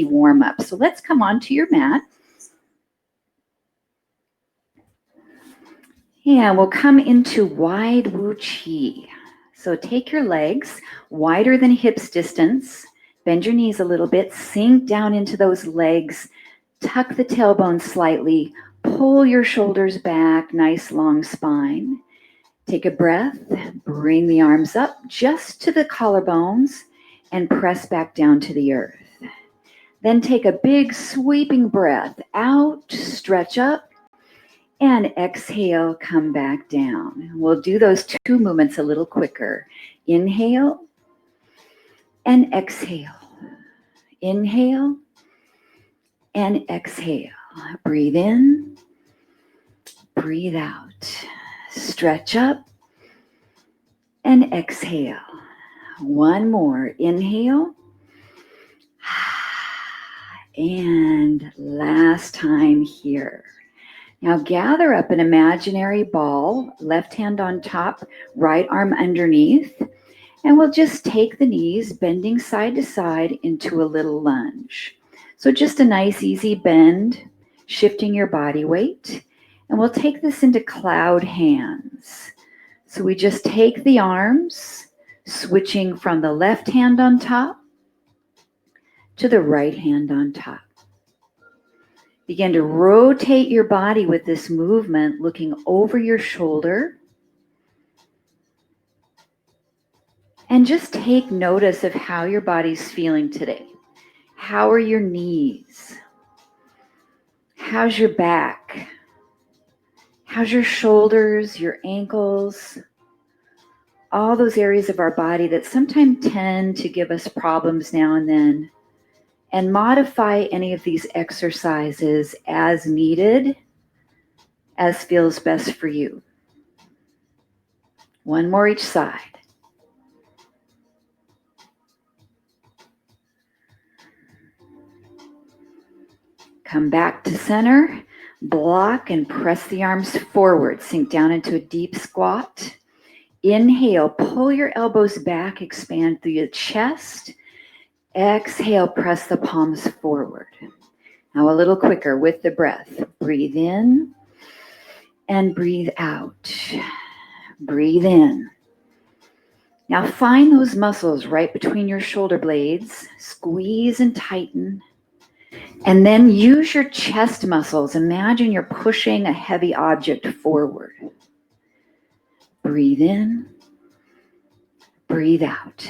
warm up. So let's come onto your mat. And we'll come into wide Wu Chi. So take your legs wider than hips distance, bend your knees a little bit, sink down into those legs, tuck the tailbone slightly, pull your shoulders back, nice long spine. Take a breath, bring the arms up just to the collarbones and press back down to the earth. Then take a big sweeping breath out, stretch up, and exhale, come back down. We'll do those two movements a little quicker. Inhale and exhale. Inhale and exhale. Breathe in, breathe out. Stretch up and exhale. One more. Inhale. And last time here. Now gather up an imaginary ball, left hand on top, right arm underneath, and we'll just take the knees, bending side to side into a little lunge. So just a nice easy bend, shifting your body weight, and we'll take this into cloud hands. So we just take the arms, switching from the left hand on top to the right hand on top. Begin to rotate your body with this movement, looking over your shoulder. And just take notice of how your body's feeling today. How are your knees? How's your back? How's your shoulders, your ankles? All those areas of our body that sometimes tend to give us problems now and then. And modify any of these exercises as needed, as feels best for you. One more each side. Come back to center, block and press the arms forward. Sink down into a deep squat. Inhale, pull your elbows back, expand through your chest. Exhale, press the palms forward. Now a little quicker with the breath. Breathe in and breathe out. Breathe in. Now find those muscles right between your shoulder blades. Squeeze and tighten. And then use your chest muscles. Imagine you're pushing a heavy object forward. Breathe in. Breathe out.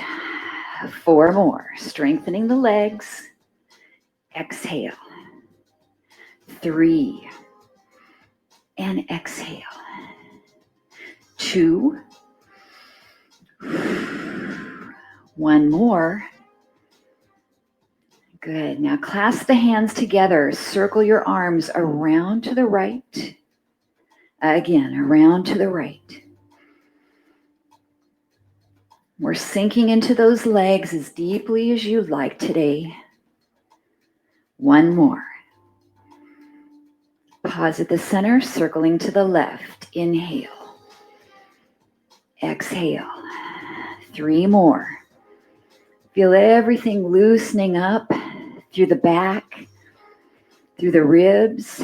4 more. Strengthening the legs. Exhale. 3. And exhale. 2. 1 more. Good. Now clasp the hands together. Circle your arms around to the right. Again, around to the right. We're sinking into those legs as deeply as you like today. 1 more. Pause at the center, circling to the left. Inhale. Exhale. 3 more. Feel everything loosening up through the back, through the ribs.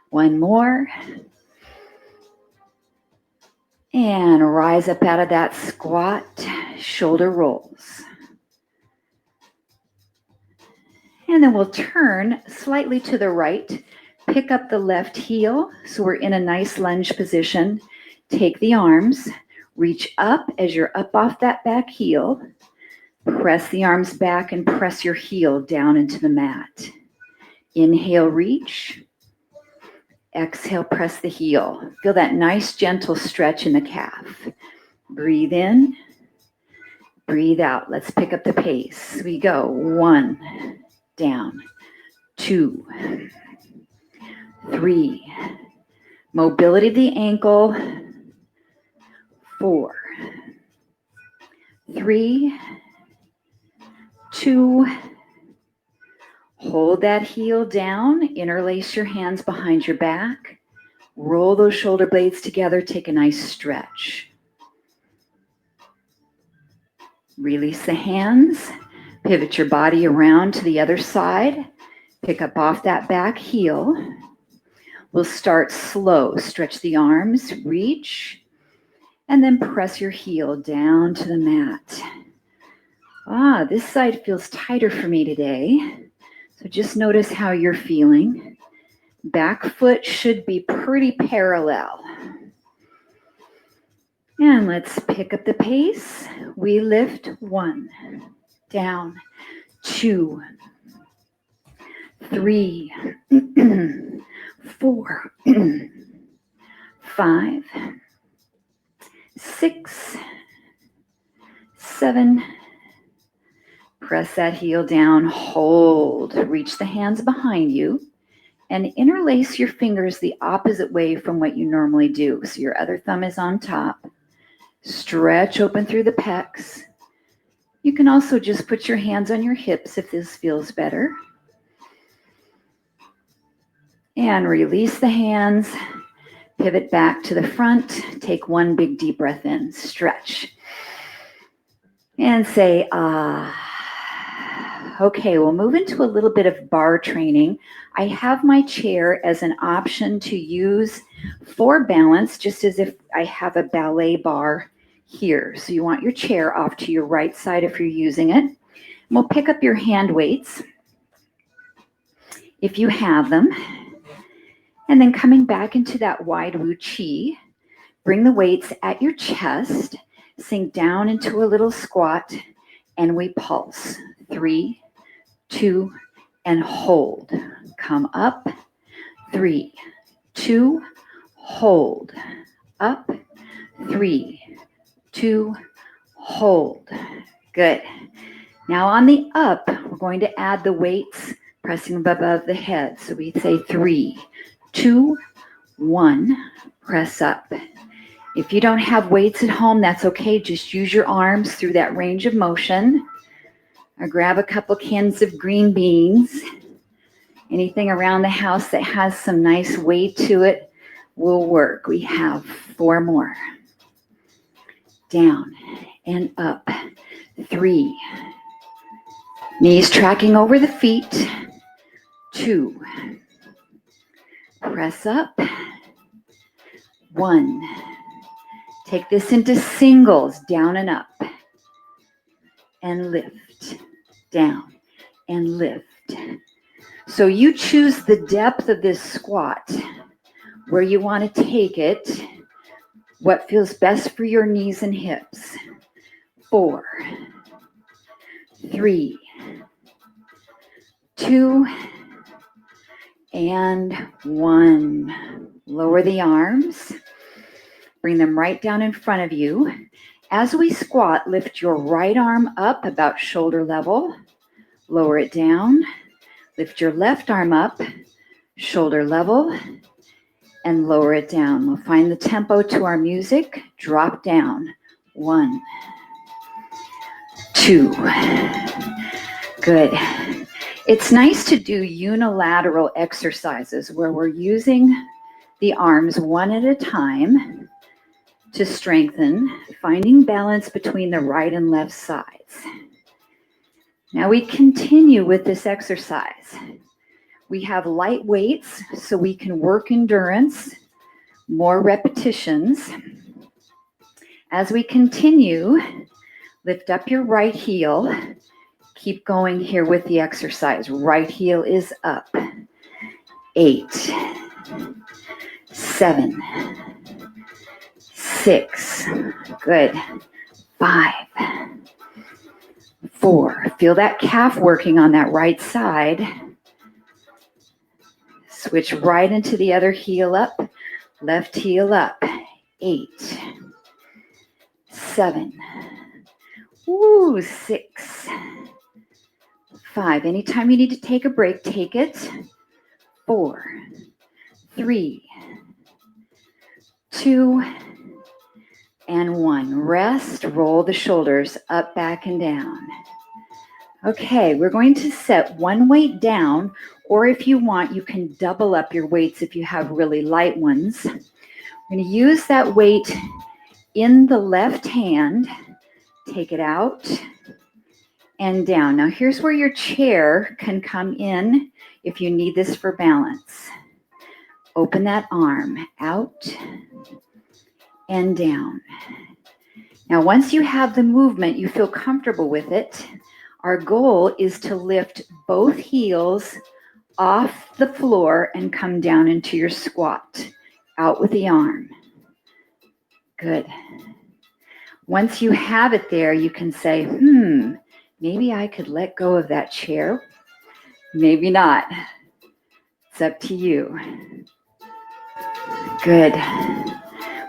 1 more. And rise up out of that squat, shoulder rolls. And then we'll turn slightly to the right, pick up the left heel, so we're in a nice lunge position. Take the arms, reach up as you're up off that back heel. Press the arms back and press your heel down into the mat. Inhale, reach. Exhale, press the heel. Feel that nice gentle stretch in the calf. Breathe in, breathe out. Let's pick up the pace. We go 1, down, 2, 3. Mobility of the ankle. 4, 3, 2. Hold that heel down, interlace your hands behind your back, roll those shoulder blades together, take a nice stretch. Release the hands, Pivot your body around to the other side. Pick up off that back heel. We'll start slow. Stretch the arms, reach, and then press your heel down to the mat. This side feels tighter for me today. So just notice how you're feeling. Back foot should be pretty parallel. And let's pick up the pace. We lift 1, down, 2, 3, 4, 5, 6, 7. Press that heel down, hold. Reach the hands behind you and interlace your fingers the opposite way from what you normally do. So your other thumb is on top. Stretch open through the pecs. You can also just put your hands on your hips if this feels better. And release the hands. Pivot back to the front. Take one big deep breath in. Stretch. And say, ah. Okay, we'll move into a little bit of bar training. I have my chair as an option to use for balance, just as if I have a ballet bar here. So you want your chair off to your right side if you're using it. And we'll pick up your hand weights if you have them. And then coming back into that wide Wu Chi, bring the weights at your chest, sink down into a little squat, and we pulse. 3, 2, and hold. Come up. 3, 2, hold. Up. 3, 2, hold. Good. Now on the up, we're going to add the weights pressing above the head. So we say 3, 2, 1, press up. If you don't have weights at home, that's okay. Just use your arms through that range of motion. Or grab a couple cans of green beans. Anything around the house that has some nice weight to it will work. We have 4 more. Down and up. 3. Knees tracking over the feet. 2. Press up. 1. Take this into singles, down and up. And lift. Down and lift. So you choose the depth of this squat, where you want to take it, what feels best for your knees and hips. 4, 3, 2, and 1. Lower the arms. Bring them right down in front of you. As we squat, lift your right arm up about shoulder level. Lower it down. Lift your left arm up, shoulder level, and lower it down. We'll find the tempo to our music. Drop down. 1, 2. Good. It's nice to do unilateral exercises where we're using the arms one at a time to strengthen, finding balance between the right and left sides. Now we continue with this exercise. We have light weights so we can work endurance, more repetitions. As we continue, lift up your right heel. Keep going here with the exercise. Right heel is up. 8, 7, 6. Good. 5, 4. Feel that calf working on that right side. Switch right into the other heel up. Left heel up. 8, 7. 6. 5. Anytime you need to take a break, take it. 4, 3, 2, and 1. Rest, roll the shoulders up, back, and down. Okay, we're going to set one weight down, or if you want, you can double up your weights if you have really light ones. We're going to use that weight in the left hand. Take it out and down. Now here's where your chair can come in if you need this for balance. Open that arm out and down. Now once you have the movement, you feel comfortable with it, our goal is to lift both heels off the floor and come down into your squat. Out with the arm. Good. Once you have it there, you can say, maybe I could let go of that chair. Maybe not. It's up to you. Good.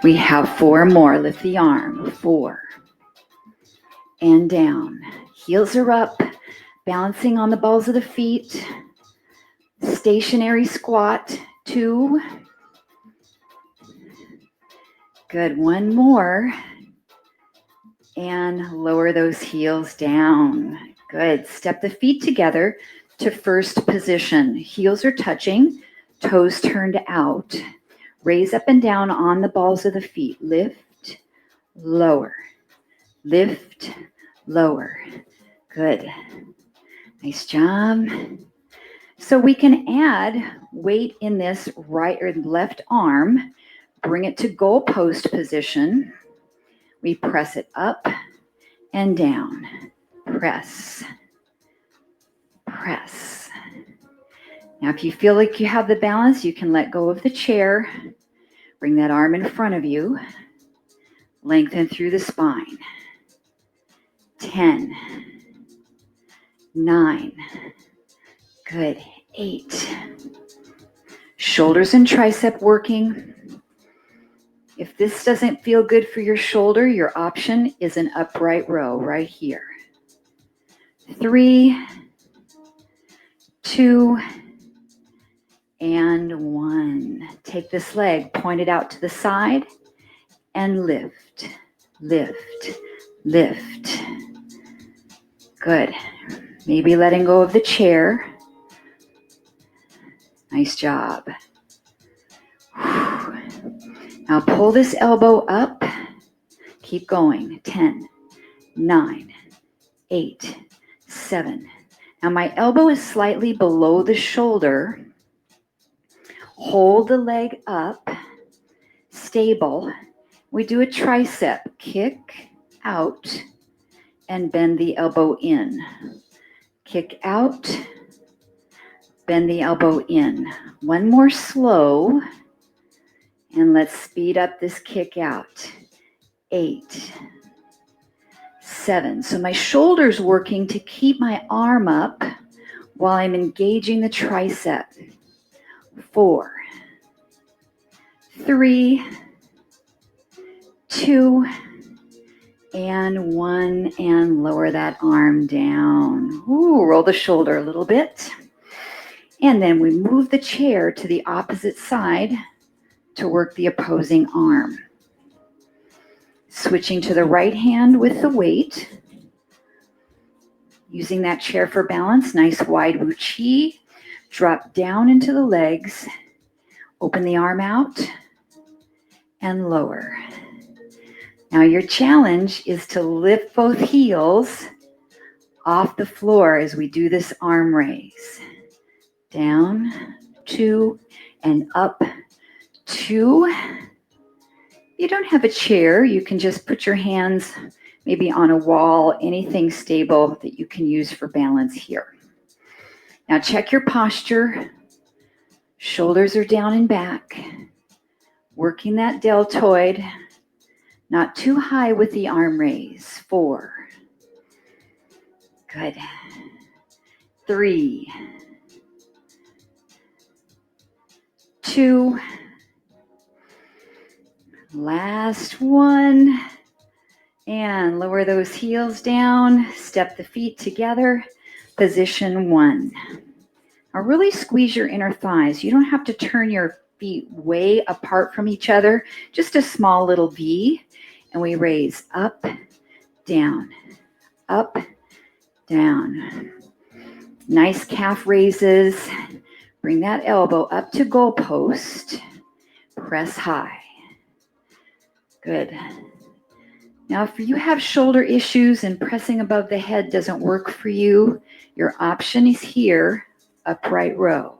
We have 4 more. Lift the arm. 4. And down. Heels are up. Balancing on the balls of the feet. Stationary squat. 2. Good. 1 more. And lower those heels down. Good. Step the feet together to first position. Heels are touching, toes turned out. Raise up and down on the balls of the feet. Lift, lower. Lift, lower. Good. Nice job. So we can add weight in this right or left arm. Bring it to goalpost position. We press it up and down. Press. Press. Now, if you feel like you have the balance, you can let go of the chair. Bring that arm in front of you. Lengthen through the spine. 10. 9. Good. 8. Shoulders and tricep working. If this doesn't feel good for your shoulder, your option is an upright row right here. 3, 2, and 1. Take this leg, point it out to the side, and lift, lift, lift. Good. Maybe letting go of the chair. Nice job. Now pull this elbow up. Keep going. 10, 9, 8, 7. Now my elbow is slightly below the shoulder. Hold the leg up, stable. We do a tricep. Kick out and bend the elbow in. Kick out, bend the elbow in. 1 more slow. And let's speed up this kick out. 8, 7. So my shoulder's working to keep my arm up while I'm engaging the tricep. 4, 3, 2, and 1. And lower that arm down. Ooh, roll the shoulder a little bit. And then we move the chair to the opposite side to work the opposing arm. Switching to the right hand with the weight. Using that chair for balance. Nice wide Wu Chi. Drop down into the legs. Open the arm out and lower. Now your challenge is to lift both heels off the floor as we do this arm raise. Down, 2, and up, 2. You don't have a chair, you can just put your hands maybe on a wall, anything stable that you can use for balance here. Now check your posture. Shoulders are down and back. Working that deltoid. Not too high with the arm raise. 4. Good. 3. 2. Last 1. And lower those heels down. Step the feet together. Position 1. Now really squeeze your inner thighs. You don't have to turn your feet way apart from each other. Just a small little V. And we raise up, down, up, down. Nice calf raises. Bring that elbow up to goalpost. Press high. Good. Now, if you have shoulder issues and pressing above the head doesn't work for you, your option is here, upright row.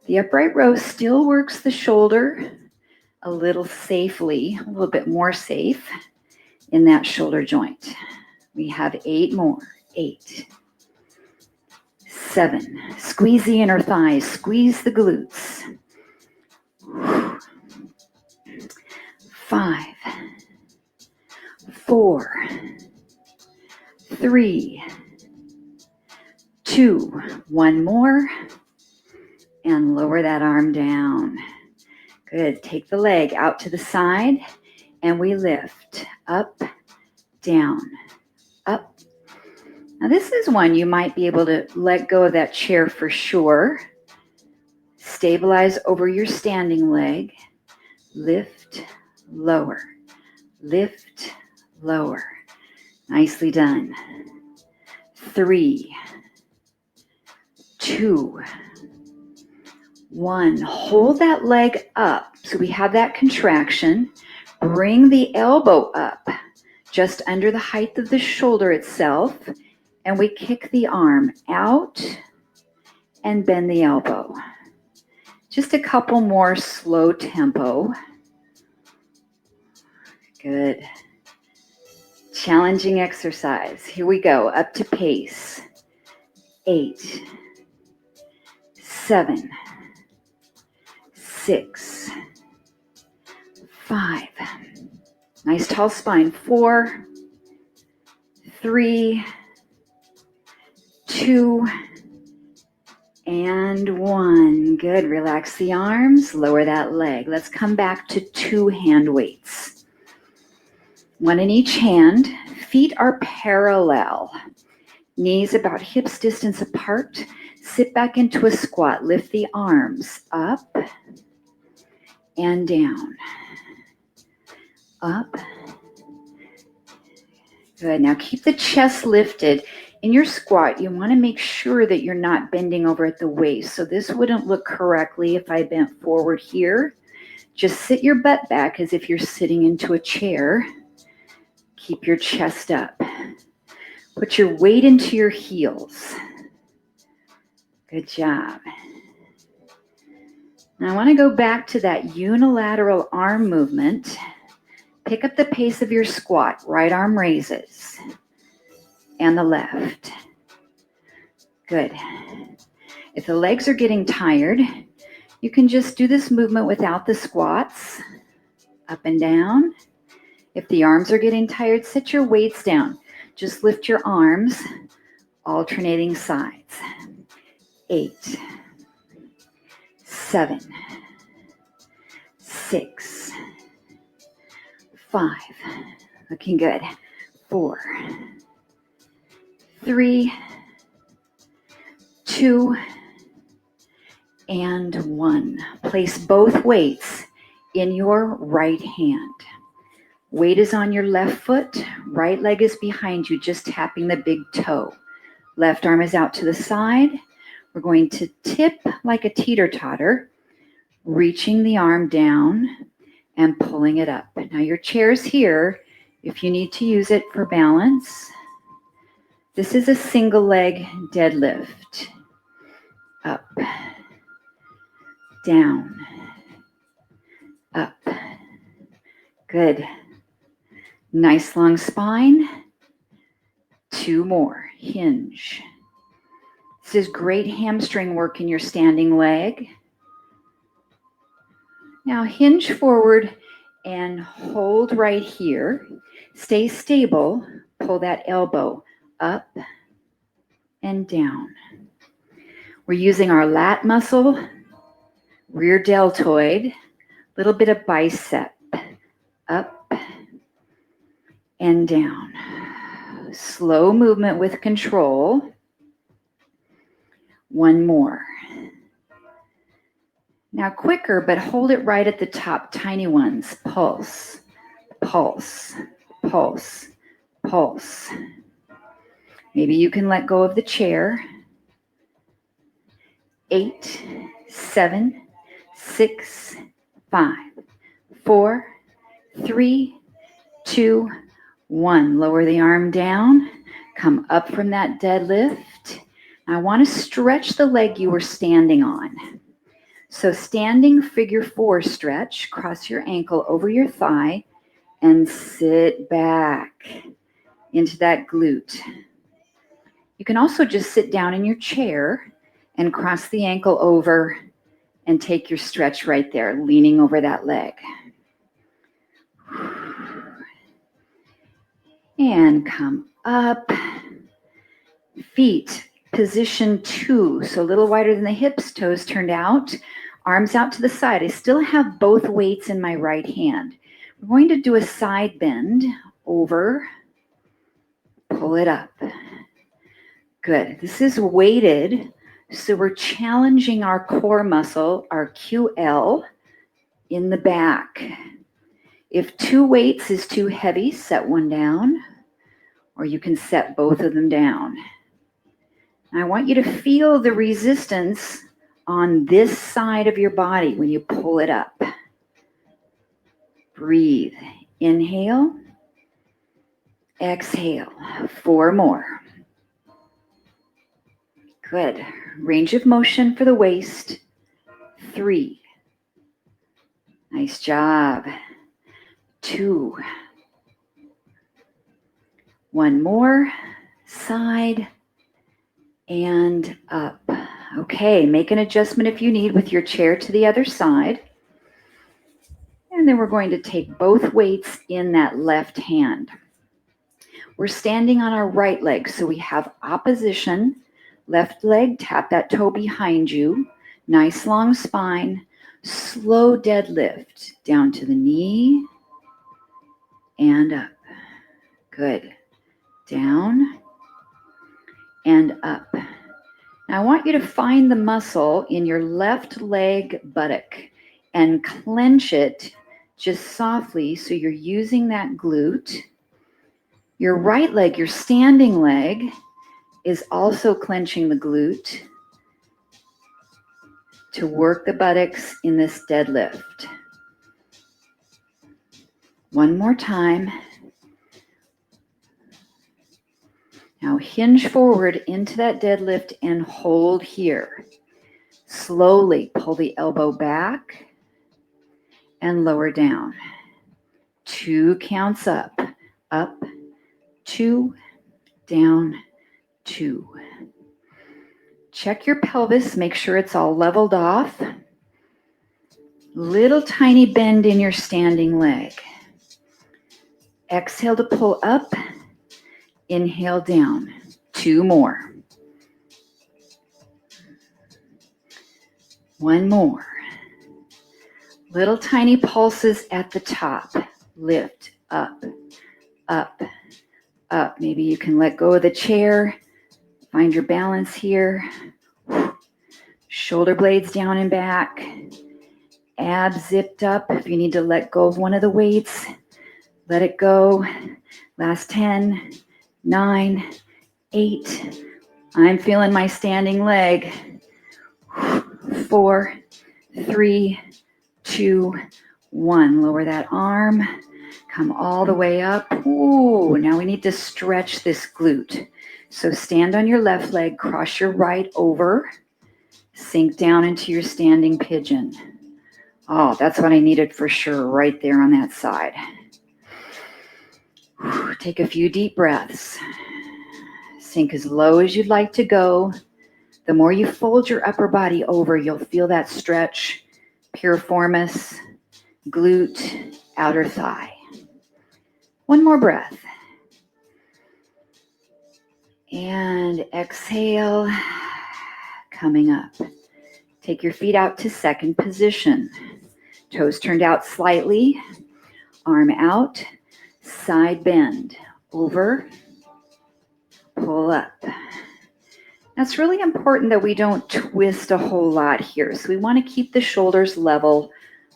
The upright row still works the shoulder a little safely, a little bit more safe in that shoulder joint. We have 8 more. 8, 7. Squeeze the inner thighs, squeeze the glutes. 5, 4, 3, 2. One more. And lower that arm down. Good. Take the leg out to the side and we lift up, down, up. Now this is one you might be able to let go of that chair for sure. Stabilize over your standing leg. Lift, lower, lift, lower. Nicely done. 3, 2, 1. Hold that leg up. So we have that contraction. Bring the elbow up just under the height of the shoulder itself. And we kick the arm out and bend the elbow. Just a couple more slow tempo. Good. Challenging exercise. Here we go. Up to pace. 8, 7, 6, 5. Nice tall spine. 4, 3, 2, and 1. Good. Relax the arms. Lower that leg. Let's come back to 2 hand weights. 1 in each hand. Feet are parallel. Knees about hips distance apart. Sit back into a squat. Lift the arms up and down. Up. Good. Now keep the chest lifted. In your squat, you want to make sure that you're not bending over at the waist. So this wouldn't look correctly if I bent forward here. Just sit your butt back as if you're sitting into a chair. Keep your chest up. Put your weight into your heels. Good job. Now I want to go back to that unilateral arm movement. Pick up the pace of your squat. Right arm raises. And the left. Good. If the legs are getting tired, you can just do this movement without the squats. Up and down. If the arms are getting tired, sit your weights down. Just lift your arms, alternating sides. 8, 7, 6, 5. Looking good. 4, 3, 2, and 1. Place both weights in your right hand. Weight is on your left foot. Right leg is behind you, just tapping the big toe. Left arm is out to the side. We're going to tip like a teeter-totter, reaching the arm down and pulling it up. Now your chair's here if you need to use it for balance. This is a single leg deadlift. Up, down, up. Good. Nice long spine. 2 more. Hinge. This is great hamstring work in your standing leg. Now hinge forward and hold right here. Stay stable. Pull that elbow up and down. We're using our lat muscle, rear deltoid, little bit of bicep. Up and down. Slow movement with control. 1 more. Now quicker, but hold it right at the top. Tiny ones. Pulse, pulse, pulse, pulse. Maybe you can let go of the chair. 8, 7, 6, 5, 4, 3, 2, 1, lower the arm down, come up from that deadlift. I want to stretch the leg you were standing on. So standing figure 4 stretch, cross your ankle over your thigh and sit back into that glute. You can also just sit down in your chair and cross the ankle over and take your stretch right there, leaning over that leg. And come up. Feet, position 2, so a little wider than the hips, toes turned out, arms out to the side. I still have both weights in my right hand. We're going to do a side bend over, pull it up. Good. This is weighted, so we're challenging our core muscle, our QL, in the back. If 2 weights is too heavy, set one down, or you can set both of them down. I want you to feel the resistance on this side of your body when you pull it up. Breathe. Inhale. Exhale. 4 more. Good. Range of motion for the waist. 3. Nice job. 2. 1 more. Side. And up. Okay, make an adjustment if you need with your chair to the other side. And then we're going to take both weights in that left hand. We're standing on our right leg, so we have opposition. Left leg, tap that toe behind you. Nice long spine. Slow deadlift down to the knee and up. Good. Down and up. Now I want you to find the muscle in your left leg buttock and clench it just softly so you're using that glute. Your right leg, your standing leg, is also clenching the glute to work the buttocks in this deadlift. One more time. Now hinge forward into that deadlift and hold here. Slowly pull the elbow back and lower down. 2 counts up. Up, 2, down, 2. Check your pelvis, make sure it's all leveled off. Little tiny bend in your standing leg. Exhale to pull up. Inhale down. 2 more. 1 more. Little tiny pulses at the top. Lift up, up, up. Maybe you can let go of the chair. Find your balance here. Shoulder blades down and back. Abs zipped up. If you need to let go of one of the weights, let it go. Last 10, 9, 8. I'm feeling my standing leg. 4, 3, 2, 1. Lower that arm. Come all the way up. Ooh, now we need to stretch this glute. So stand on your left leg, cross your right over, sink down into your standing pigeon. Oh, that's what I needed for sure, right there on that side. Take a few deep breaths. Sink as low as you'd like to go. The more you fold your upper body over, you'll feel that stretch, piriformis, glute, outer thigh. 1 more breath. And exhale, coming up. Take your feet out to second position. Toes turned out slightly, arm out, side bend, over, pull up. Now it's really important that we don't twist a whole lot here. So we want to keep the shoulders level,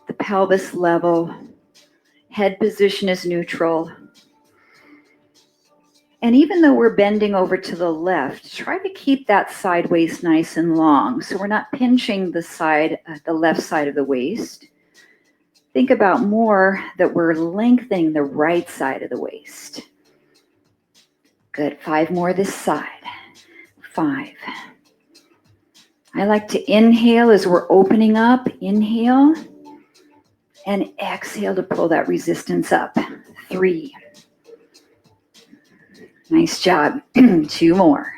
the pelvis level, head position is neutral. And even though we're bending over to the left, try to keep that side waist nice and long. So we're not pinching the left side of the waist. Think about more that we're lengthening the right side of the waist. Good. 5 more this side. 5. I like to inhale as we're opening up. Inhale. And exhale to pull that resistance up. 3. Nice job. 2 more.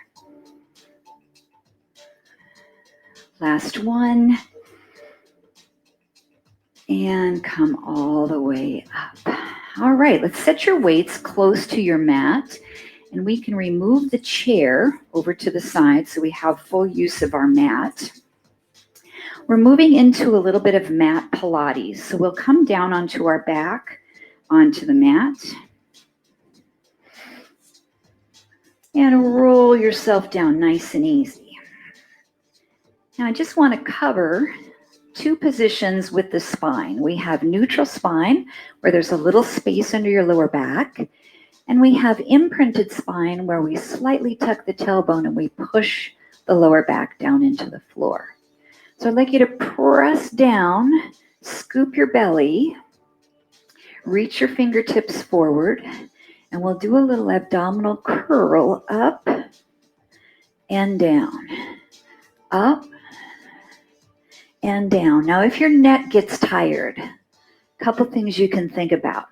Last one. And come all the way up. All right, let's set your weights close to your mat. And we can remove the chair over to the side so we have full use of our mat. We're moving into a little bit of mat Pilates. So we'll come down onto our back, onto the mat. And roll yourself down nice and easy. Now I just want to cover 2 positions with the spine. We have neutral spine, where there's a little space under your lower back. And we have imprinted spine, where we slightly tuck the tailbone and we push the lower back down into the floor. So I'd like you to press down, scoop your belly, reach your fingertips forward, and we'll do a little abdominal curl up and down, up and down. Now, if your neck gets tired, a couple things you can think about.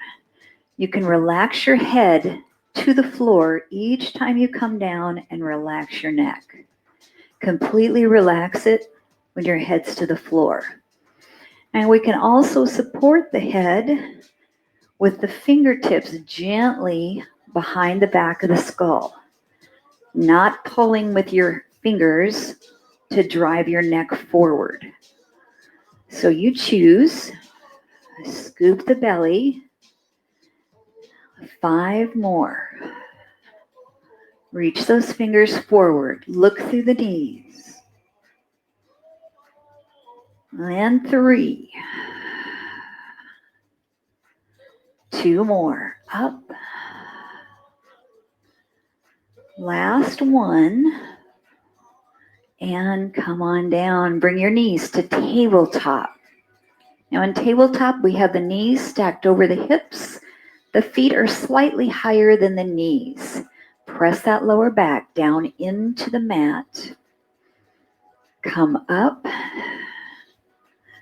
You can relax your head to the floor each time you come down and relax your neck. Completely relax it when your head's to the floor. And we can also support the head with the fingertips gently behind the back of the skull, not pulling with your fingers to drive your neck forward. So you choose, scoop the belly, 5 more. Reach those fingers forward, look through the knees. And 3. 2 more, up. Last one. And come on down. Bring your knees to tabletop. Now in tabletop, we have the knees stacked over the hips. The feet are slightly higher than the knees. Press that lower back down into the mat. Come up.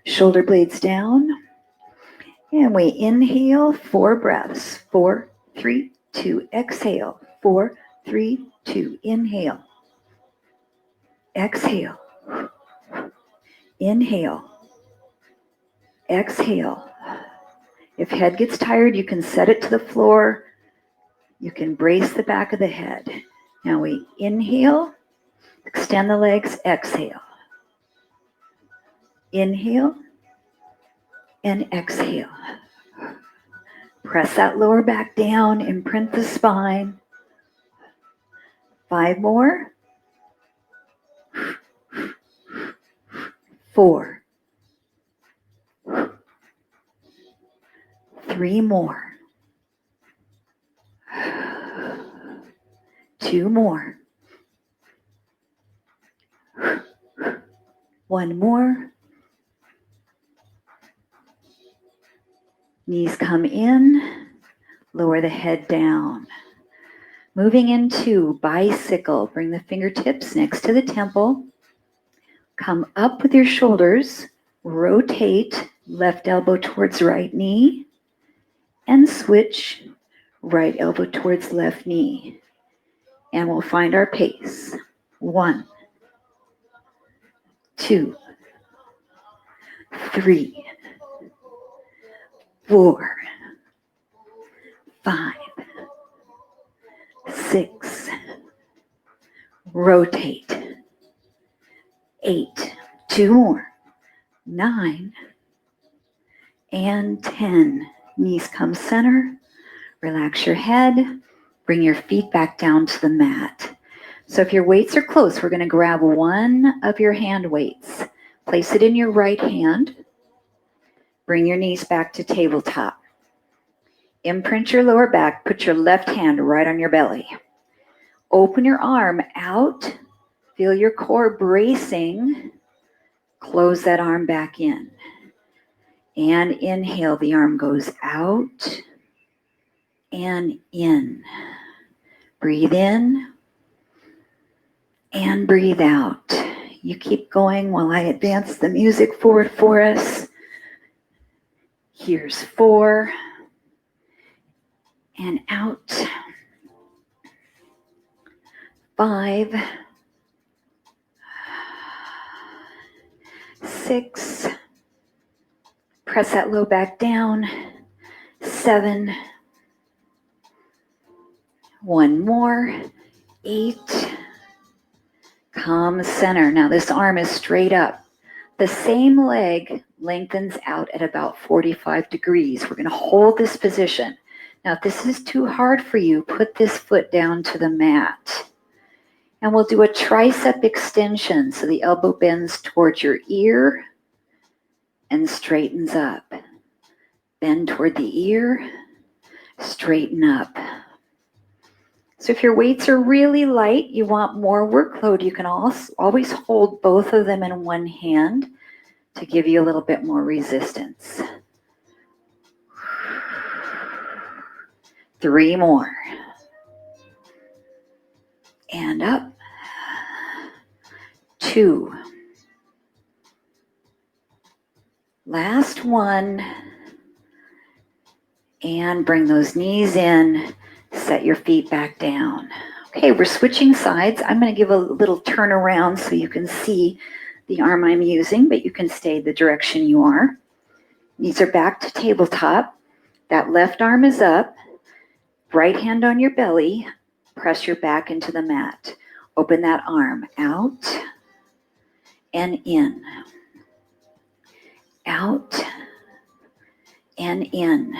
Shoulder blades down. And we inhale 4 breaths. 4, 3, 2. Exhale. 4, 3, 2. Inhale. Exhale. Inhale. Exhale. If head gets tired, you can set it to the floor. You can brace the back of the head. Now we inhale, extend the legs, exhale. Inhale and exhale. Press that lower back down, imprint the spine. 5 more. 4. 3 more. 2 more. 1 more. Knees come in, lower the head down. Moving into bicycle, bring the fingertips next to the temple. Come up with your shoulders, rotate left elbow towards right knee, and switch right elbow towards left knee. And we'll find our pace. 1, 2, 3, 4, 5, 6, rotate. 8, 2 more, 9, and 10. Knees come center. Relax your head. Bring your feet back down to the mat. So if your weights are close, we're going to grab one of your hand weights. Place it in your right hand. Bring your knees back to tabletop. Imprint your lower back. Put your left hand right on your belly. Open your arm out. Feel your core bracing. Close that arm back in. And inhale, the arm goes out and in. Breathe in and breathe out. You keep going while I advance the music forward for us. Here's 4. And out. 5. 6. Press that low back down. 7. 1 more. 8. Come center. Now this arm is straight up. The same leg lengthens out at about 45 degrees. We're going to hold this position. Now, if this is too hard for you, put this foot down to the mat. And we'll do a tricep extension. So the elbow bends towards your ear and straightens up. Bend toward the ear, straighten up. So if your weights are really light, you want more workload, you can always hold both of them in one hand to give you a little bit more resistance. 3 more. And up. 2. Last one. And bring those knees in. Set your feet back down. Okay, we're switching sides. I'm going to give a little turn around so you can see the arm I'm using, but you can stay the direction you are. Knees are back to tabletop. That left arm is up. Right hand on your belly. Press your back into the mat. Open that arm out and in. Out and in.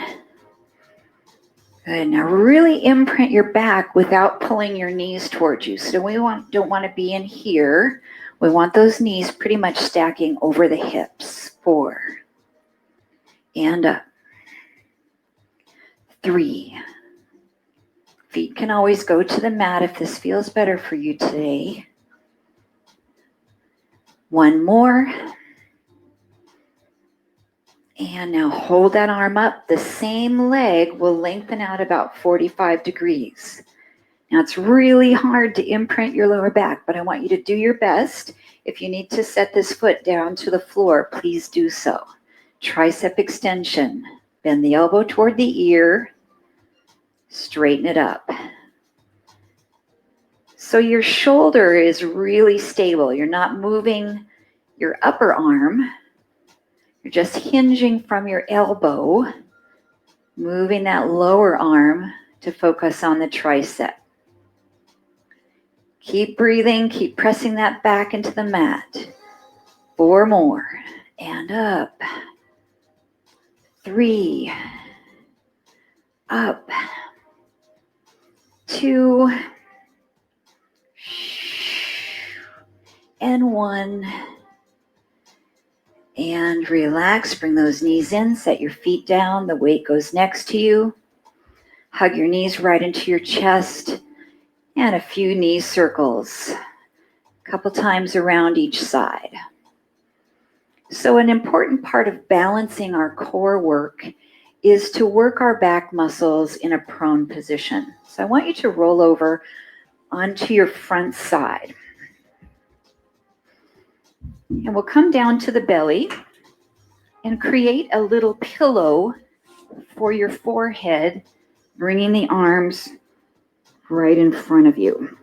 Good. Now really imprint your back without pulling your knees towards you. So we don't want to be in here. We want those knees pretty much stacking over the hips. 4. And up. 3. Feet can always go to the mat if this feels better for you today. 1 more. And now hold that arm up. The same leg will lengthen out about 45 degrees. Now it's really hard to imprint your lower back, but I want you to do your best. If you need to set this foot down to the floor, please do so. Tricep extension. Bend the elbow toward the ear. Straighten it up. So your shoulder is really stable. You're not moving your upper arm. You're just hinging from your elbow, moving that lower arm to focus on the tricep. Keep breathing, keep pressing that back into the mat. 4 more, and up. 3, up. 2, and 1. And relax, bring those knees in, set your feet down, the weight goes next to you. Hug your knees right into your chest, and a few knee circles, a couple times around each side. So an important part of balancing our core work is to work our back muscles in a prone position. So I want you to roll over onto your front side. And we'll come down to the belly and create a little pillow for your forehead, bringing the arms right in front of you.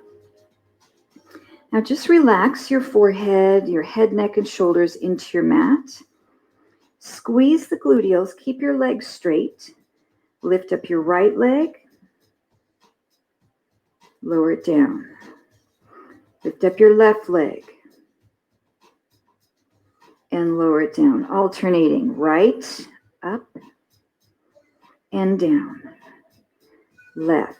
Now just relax your forehead, your head, neck, and shoulders into your mat. Squeeze the gluteals, keep your legs straight. Lift up your right leg, lower it down. Lift up your left leg and lower it down, alternating right, up, and down, left.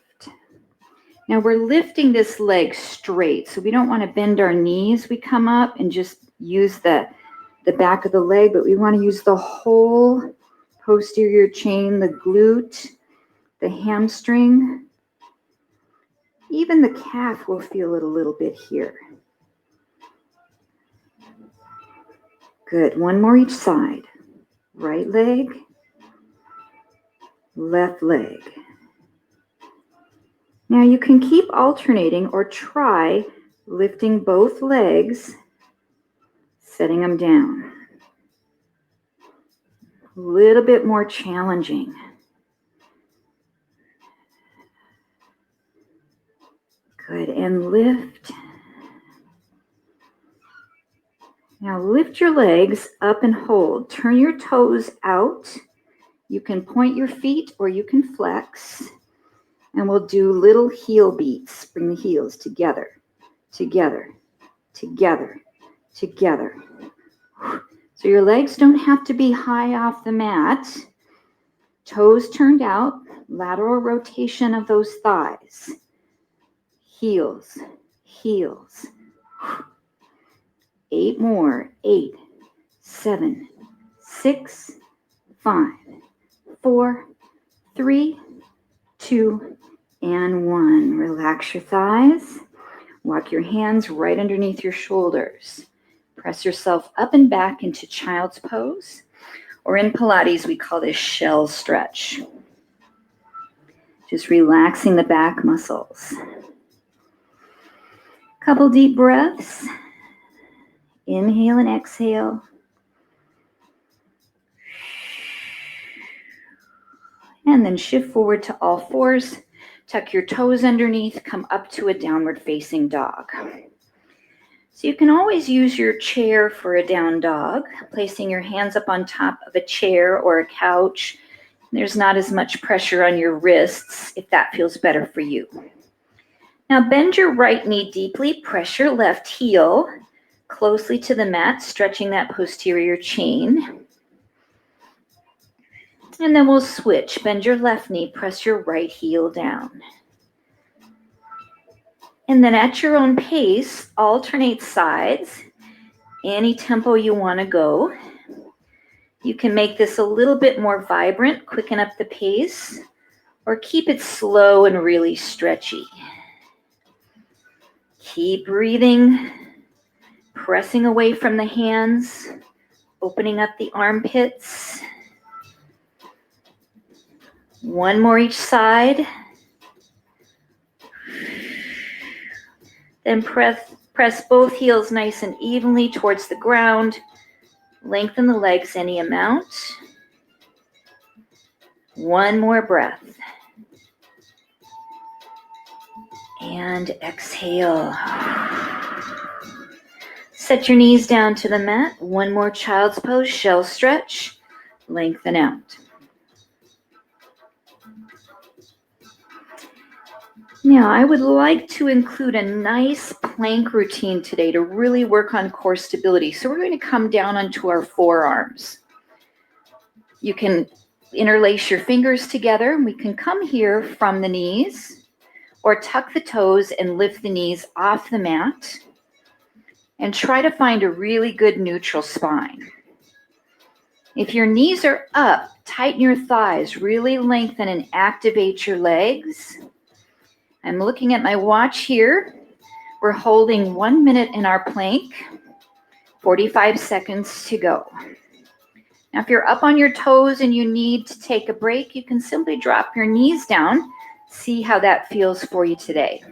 Now we're lifting this leg straight, so we don't want to bend our knees. We come up and just use the back of the leg, but we want to use the whole posterior chain, the glute, the hamstring. Even the calf will feel it a little bit here. Good. 1 more each side. Right leg, left leg. Now you can keep alternating or try lifting both legs, setting them down. A little bit more challenging. Good, and lift. Now lift your legs up and hold. Turn your toes out. You can point your feet or you can flex. And we'll do little heel beats. Bring the heels together, together, together, together. So your legs don't have to be high off the mat. Toes turned out, lateral rotation of those thighs. Heels, heels. 8 more. 8, 7, 6, 5, 4, 3, 2, and 1. Relax your thighs. Walk your hands right underneath your shoulders. Press yourself up and back into child's pose. Or in Pilates, we call this shell stretch. Just relaxing the back muscles. Couple deep breaths. Inhale and exhale. And then shift forward to all fours. Tuck your toes underneath. Come up to a downward facing dog. So you can always use your chair for a down dog, placing your hands up on top of a chair or a couch. There's not as much pressure on your wrists if that feels better for you. Now bend your right knee deeply. Press your left heel closely to the mat, stretching that posterior chain. And then we'll switch. Bend your left knee, press your right heel down. And then at your own pace, alternate sides, any tempo you want to go. You can make this a little bit more vibrant, quicken up the pace, or keep it slow and really stretchy. Keep breathing, pressing away from the hands, opening up the armpits. 1 more each side. Then press both heels nice and evenly towards the ground. Lengthen the legs any amount. 1 more breath. And exhale. Set your knees down to the mat. 1 more child's pose, shell stretch. Lengthen out. Now, I would like to include a nice plank routine today to really work on core stability. So we're going to come down onto our forearms. You can interlace your fingers together. We can come here from the knees or tuck the toes and lift the knees off the mat and try to find a really good neutral spine. If your knees are up, tighten your thighs, really lengthen and activate your legs. I'm looking at my watch here. We're holding 1 minute in our plank, 45 seconds to go. Now, if you're up on your toes and you need to take a break, you can simply drop your knees down. See how that feels for you today.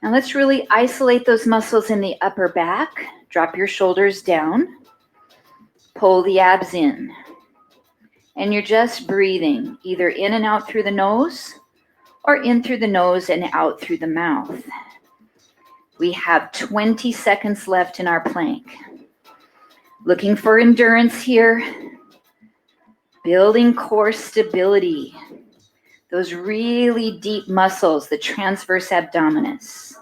Now, let's really isolate those muscles in the upper back. Drop your shoulders down. Pull the abs in. And you're just breathing, either in and out through the nose, or in through the nose and out through the mouth. We have 20 seconds left in our plank. Looking for endurance here. Building core stability. Those really deep muscles, the transverse abdominis.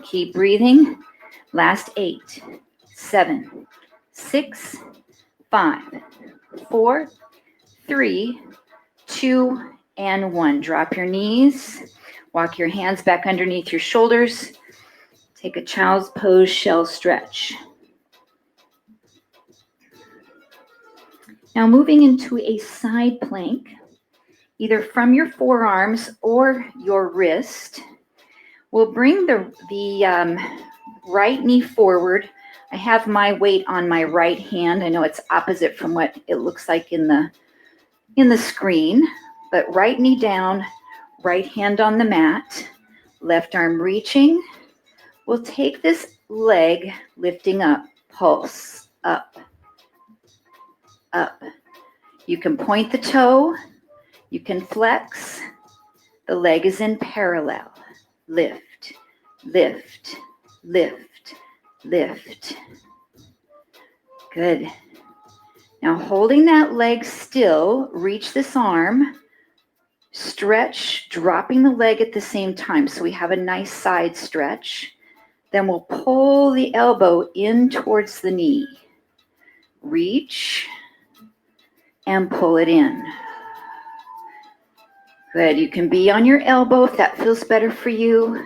Keep breathing. Last 8, 7, 6, 5, 4, 3, 2, and 1. Drop your knees. Walk your hands back underneath your shoulders. Take a child's pose, shell stretch. Now moving into a side plank, either from your forearms or your wrist. We'll bring the right knee forward. I have my weight on my right hand. I know it's opposite from what it looks like in the screen, but right knee down, right hand on the mat, left arm reaching. We'll take this leg lifting up, pulse, up, up. You can point the toe, you can flex. The leg is in parallel. Lift, lift, lift, lift. Good. Now holding that leg still, reach this arm, stretch, dropping the leg at the same time so we have a nice side stretch. Then we'll pull the elbow in towards the knee. Reach and pull it in. Good. You can be on your elbow if that feels better for you,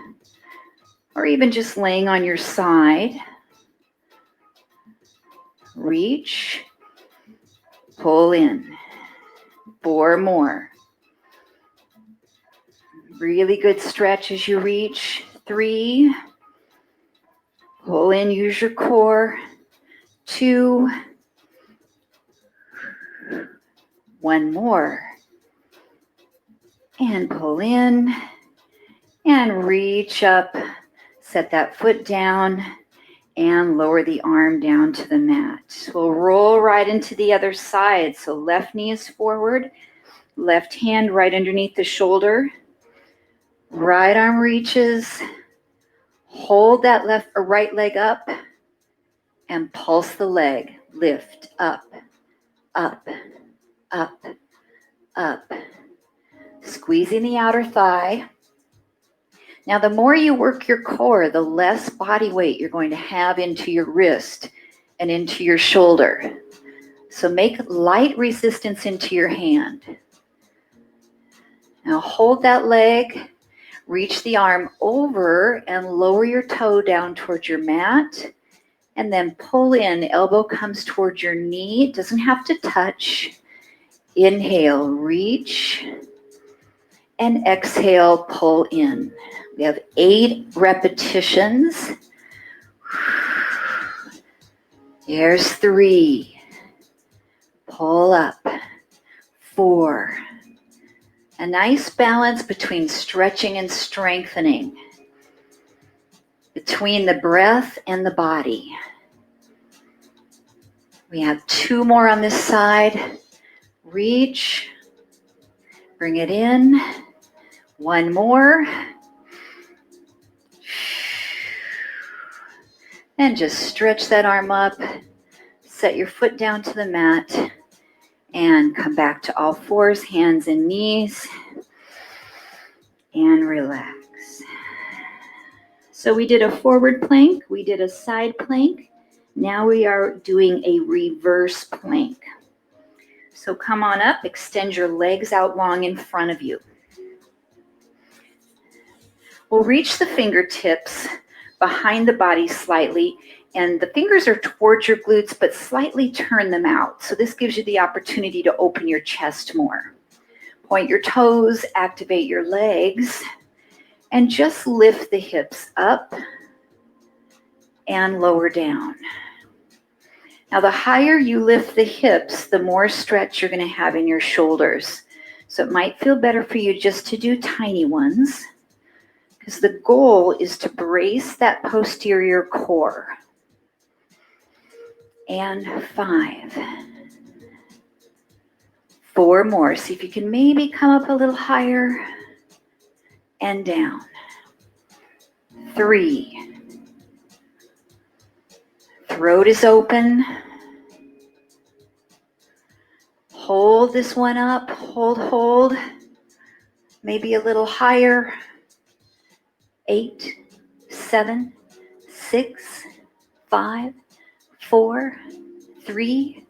or even just laying on your side. Reach, pull in. 4 more. Really good stretch as you reach. 3. Pull in, use your core. 2. 1 more. And pull in and reach up. Set that foot down and lower the arm down to the mat. We'll roll right into the other side. So left knee is forward, left hand right underneath the shoulder, right arm reaches, hold that left or right leg up and pulse the leg. Lift up, up, up, up. Squeezing the outer thigh. Now, the more you work your core, the less body weight you're going to have into your wrist and into your shoulder. So make light resistance into your hand. Now hold that leg, reach the arm over and lower your toe down towards your mat, and then pull in. Elbow comes towards your knee. It doesn't have to touch. Inhale, reach, and exhale, pull in. We have 8 repetitions. There's 3. Pull up. 4. A nice balance between stretching and strengthening, between the breath and the body. We have 2 more on this side. Reach, bring it in. 1 more. And just stretch that arm up. Set your foot down to the mat. And come back to all fours, hands and knees. And relax. So we did a forward plank. We did a side plank. Now we are doing a reverse plank. So come on up. Extend your legs out long in front of you. We'll reach the fingertips behind the body slightly, and the fingers are towards your glutes, but slightly turn them out. So this gives you the opportunity to open your chest more. Point your toes, activate your legs, and just lift the hips up and lower down. Now, the higher you lift the hips, the more stretch you're going to have in your shoulders. So it might feel better for you just to do tiny ones, because the goal is to brace that posterior core. And 5. 4 more. See if you can maybe come up a little higher and down. 3. Throat is open. Hold this one up. Hold. Maybe a little higher. 8, 7, 6, 5, 4, 3,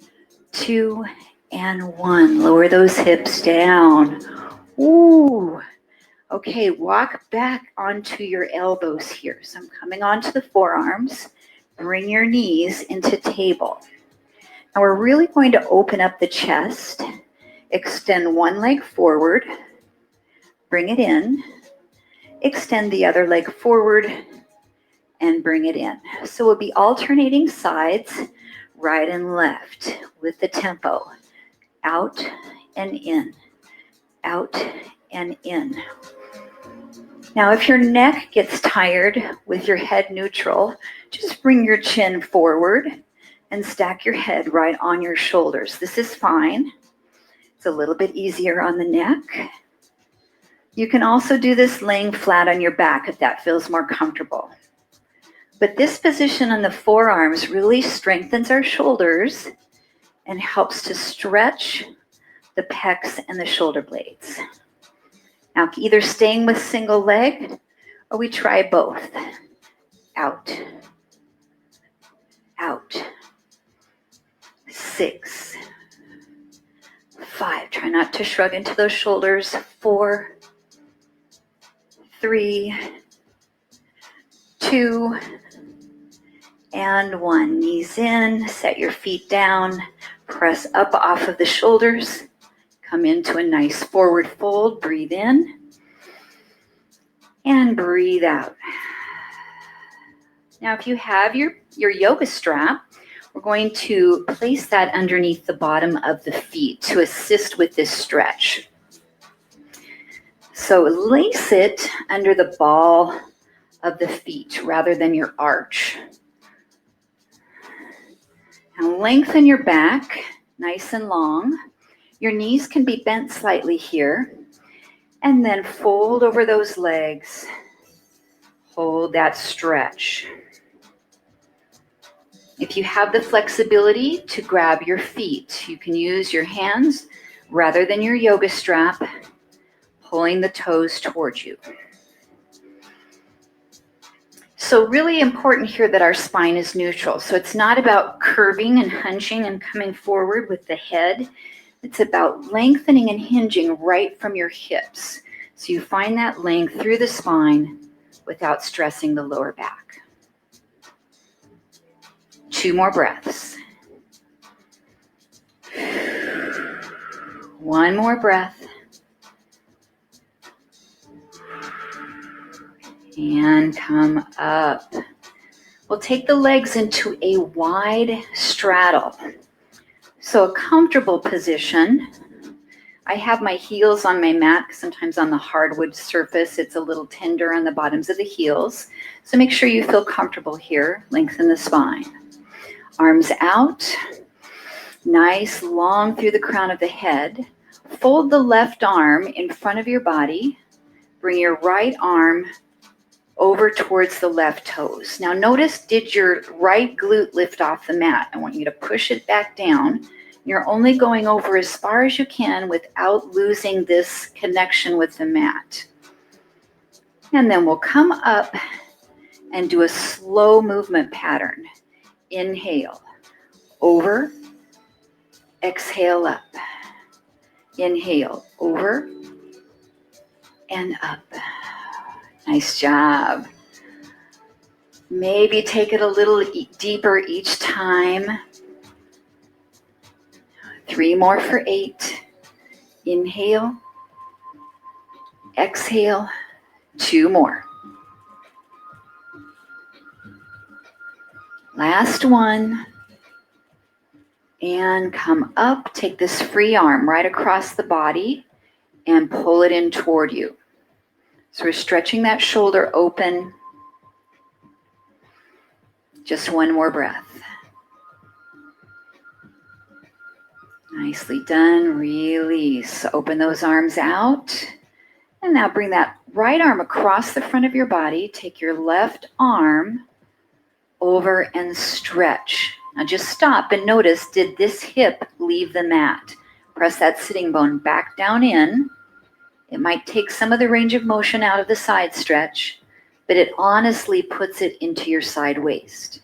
2, and 1. Lower those hips down. Ooh. Okay, walk back onto your elbows here. So I'm coming onto the forearms. Bring your knees into table. Now we're really going to open up the chest. Extend one leg forward. Bring it in. Extend the other leg forward and bring it in. So we'll be alternating sides, right and left, with the tempo. Out and in, out and in. Now, if your neck gets tired with your head neutral, just bring your chin forward and stack your head right on your shoulders. This is fine. It's a little bit easier on the neck. You can also do this laying flat on your back if that feels more comfortable. But this position on the forearms really strengthens our shoulders and helps to stretch the pecs and the shoulder blades. Now, either staying with single leg or we try both. Out, out. 6, 5. Try not to shrug into those shoulders. 4, 3, 2, and 1. Knees in, set your feet down, press up off of the shoulders, come into a nice forward fold, breathe in, and breathe out. Now, if you have your yoga strap, we're going to place that underneath the bottom of the feet to assist with this stretch. So lace it under the ball of the feet rather than your arch. Now lengthen your back, nice and long. Your knees can be bent slightly here. And then fold over those legs. Hold that stretch. If you have the flexibility to grab your feet, you can use your hands rather than your yoga strap, pulling the toes towards you. So really important here that our spine is neutral. So it's not about curving and hunching and coming forward with the head. It's about lengthening and hinging right from your hips. So you find that length through the spine without stressing the lower back. 2 more breaths. 1 more breath. And come up. We'll take the legs into a wide straddle. So a comfortable position. I have my heels on my mat. Sometimes on the hardwood surface, it's a little tender on the bottoms of the heels. So make sure you feel comfortable here. Lengthen the spine. Arms out. Nice, long through the crown of the head. Fold the left arm in front of your body. Bring your right arm over towards the left toes. Now notice, did your right glute lift off the mat? I want you to push it back down. You're only going over as far as you can without losing this connection with the mat. And then we'll come up and do a slow movement pattern. Inhale, over, exhale up. Inhale, over, and up. Nice job. Maybe take it a little deeper each time. 3 more for 8. Inhale, exhale, 2 more. Last one. And come up, take this free arm right across the body and pull it in toward you. So we're stretching that shoulder open. Just 1 more breath. Nicely done. Release. Open those arms out. And now bring that right arm across the front of your body. Take your left arm over and stretch. Now just stop and notice, did this hip leave the mat? Press that sitting bone back down in. It might take some of the range of motion out of the side stretch, but it honestly puts it into your side waist.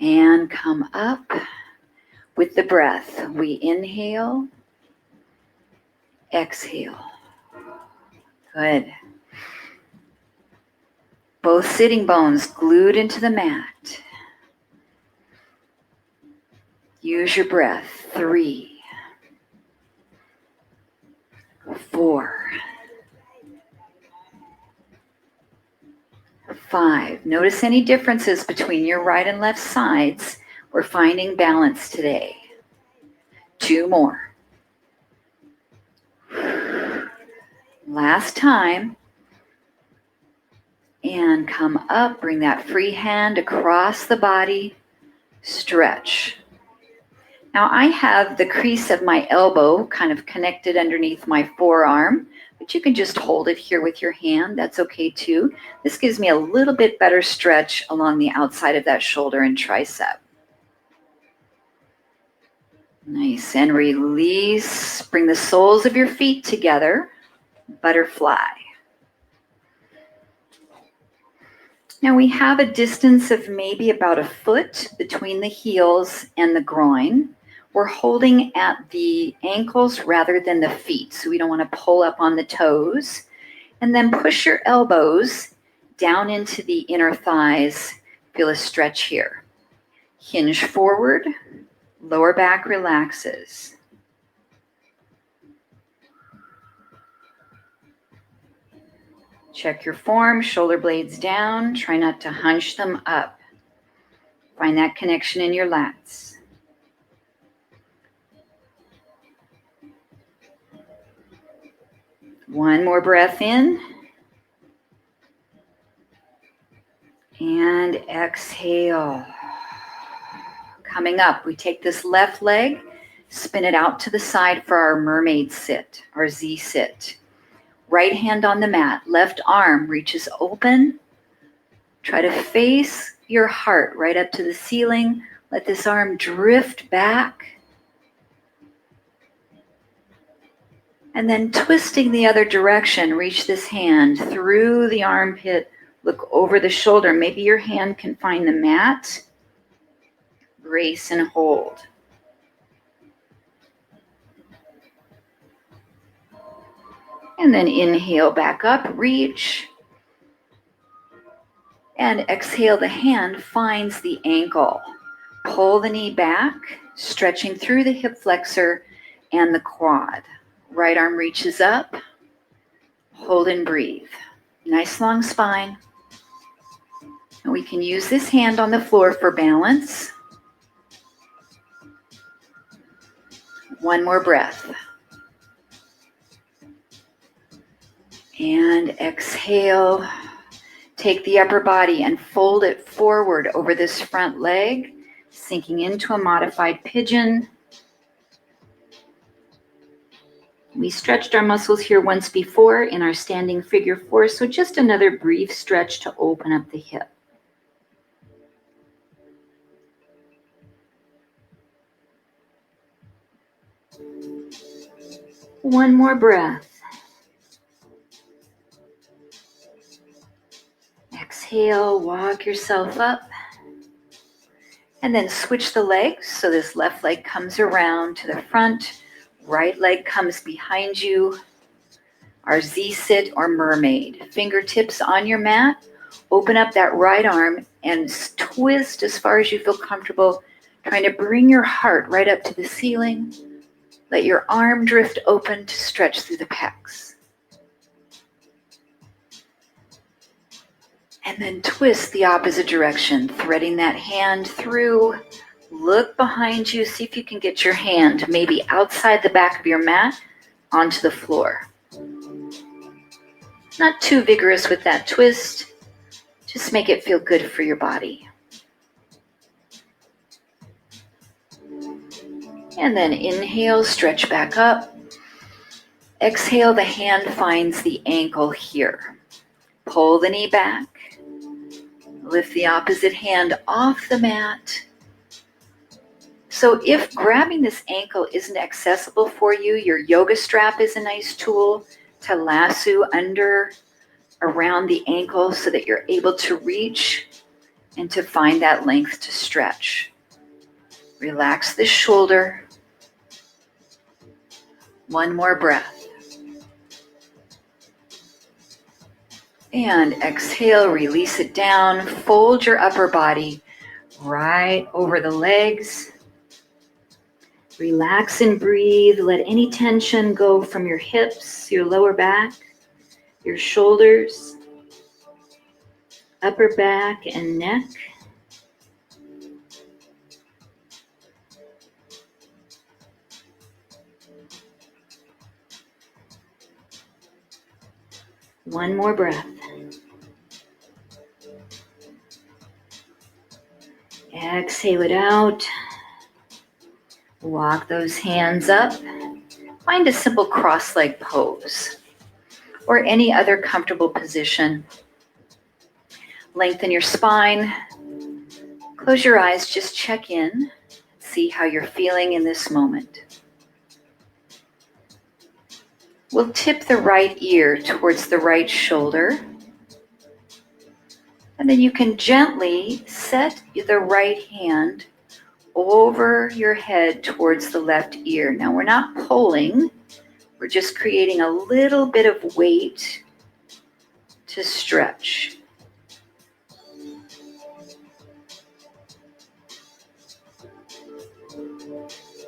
And come up with the breath. We inhale, exhale. Good. Both sitting bones glued into the mat. Use your breath. 3, 4, 5. Notice any differences between your right and left sides. We're finding balance today. 2 more. Last time. And come up, bring that free hand across the body, stretch. Now I have the crease of my elbow kind of connected underneath my forearm, but you can just hold it here with your hand. That's okay too. This gives me a little bit better stretch along the outside of that shoulder and tricep. Nice, and release. Bring the soles of your feet together, butterfly. Now we have a distance of maybe about a foot between the heels and the groin. We're holding at the ankles rather than the feet, so we don't want to pull up on the toes. And then push your elbows down into the inner thighs. Feel a stretch here. Hinge forward, lower back relaxes. Check your form, shoulder blades down. Try not to hunch them up. Find that connection in your lats. One more breath in. And exhale. Coming up, we take this left leg, spin it out to the side for our mermaid sit, our Z sit. Right hand on the mat, left arm reaches open. Try to face your heart right up to the ceiling. Let this arm drift back. And then twisting the other direction, reach this hand through the armpit, look over the shoulder. Maybe your hand can find the mat. Brace and hold. And then inhale back up, reach. And exhale, the hand finds the ankle. Pull the knee back, stretching through the hip flexor and the quad. Right arm reaches up. Hold and breathe. Nice long spine. And we can use this hand on the floor for balance. One more breath. And exhale. Take the upper body and fold it forward over this front leg, sinking into a modified pigeon. We stretched our muscles here once before in our standing figure four, so just another brief stretch to open up the hip. One more breath. Exhale, walk yourself up. And then switch the legs. So this left leg comes around to the front, right leg comes behind you. Our Z sit or mermaid. Fingertips on your mat. Open up that right arm and twist as far as you feel comfortable, trying to bring your heart right up to the ceiling. Let your arm drift open to stretch through the pecs. And then twist the opposite direction, threading that hand through. Look behind you, see if you can get your hand maybe outside the back of your mat onto the floor. Not too vigorous with that twist, just make it feel good for your body. And then inhale, stretch back up. Exhale, the hand finds the ankle here. Pull the knee back. Lift the opposite hand off the mat. So if grabbing this ankle isn't accessible for you, your yoga strap is a nice tool to lasso under around the ankle so that you're able to reach and to find that length to stretch. Relax the shoulder. One more breath. And exhale, release it down. Fold your upper body right over the legs. Relax and breathe. Let any tension go from your hips, your lower back, your shoulders, upper back and neck. One more breath. Exhale it out. Walk those hands up. Find a simple cross-leg pose or any other comfortable position. Lengthen your spine. Close your eyes, just check in. See how you're feeling in this moment. We'll tip the right ear towards the right shoulder. And then you can gently set the right hand over your head towards the left ear. Now we're not pulling, we're just creating a little bit of weight to stretch.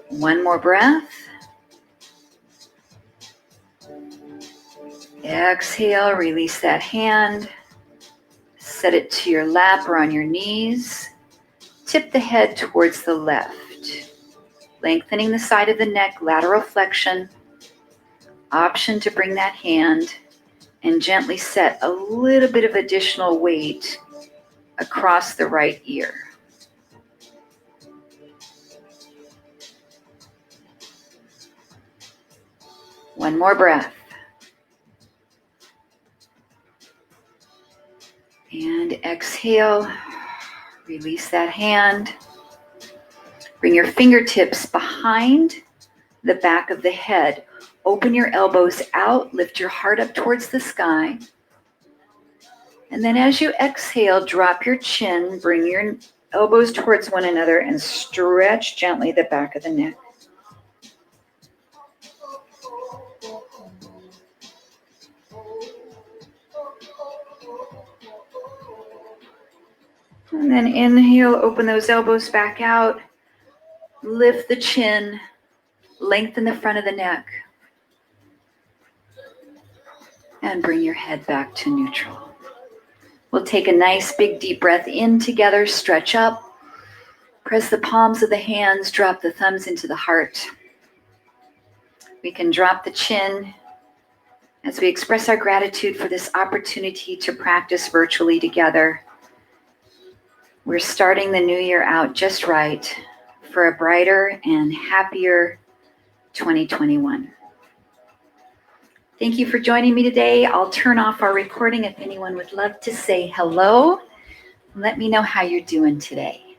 One more breath. Exhale, release that hand. Set it to your lap or on your knees. Tip the head towards the left. Lengthening the side of the neck, lateral flexion. Option to bring that hand and gently set a little bit of additional weight across the right ear. One more breath. And exhale, release that hand. Bring your fingertips behind the back of the head. Open your elbows out, lift your heart up towards the sky. And then as you exhale, drop your chin, bring your elbows towards one another and stretch gently the back of the neck. And then inhale, open those elbows back out, lift the chin, lengthen the front of the neck, and bring your head back to neutral. We'll take a nice big deep breath in together, stretch up, press the palms of the hands, drop the thumbs into the heart. We can drop the chin as we express our gratitude for this opportunity to practice virtually together. We're starting the new year out just right for a brighter and happier 2021. Thank you for joining me today. I'll turn off our recording if anyone would love to say hello. Let me know how you're doing today.